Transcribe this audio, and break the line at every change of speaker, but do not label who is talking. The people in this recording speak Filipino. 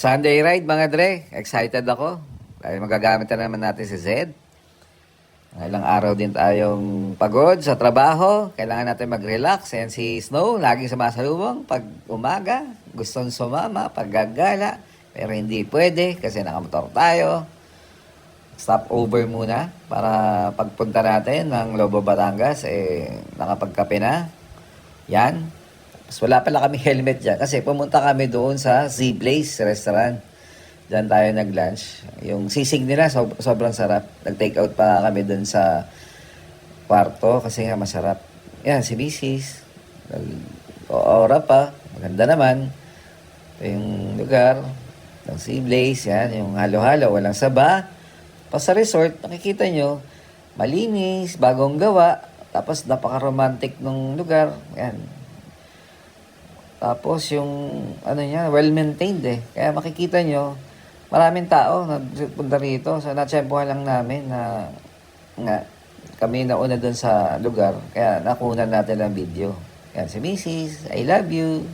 Sunday ride mga dre, excited ako. Dahil magagamit na naman natin si Zed. Ilang araw din tayong pagod sa trabaho. Kailangan natin mag-relax. Ayan si Snow, laging sumasalubong. Pag umaga, gustong sumama, pag gagala. Pero hindi pwede kasi nakamotor tayo. Stop over muna para pagpunta natin ng Lobo, Batangas, nakapagkape na. Yan. Tapos wala pala kami helmet dyan kasi pumunta kami doon sa Z-Place restaurant. Diyan tayo nag-lunch. Yung sisig nila, sobrang sarap. Nag-take out pa kami doon sa kwarto kasi nga masarap. Yan, si Mrs. Oora pa. Maganda naman. Ito yung lugar ng Z-Place. Yan, yung halo-halo. Walang saba. Pa sa resort, nakikita nyo, malinis, bagong gawa. Tapos napaka-romantic ng lugar. Yan. Tapos yung ano niya, well-maintained eh. Kaya makikita nyo, maraming tao na punta rito. So natsempohan lang namin na nga, kami nauna dun sa lugar. Kaya nakuha natin ang video. Yan si Mrs. I love you.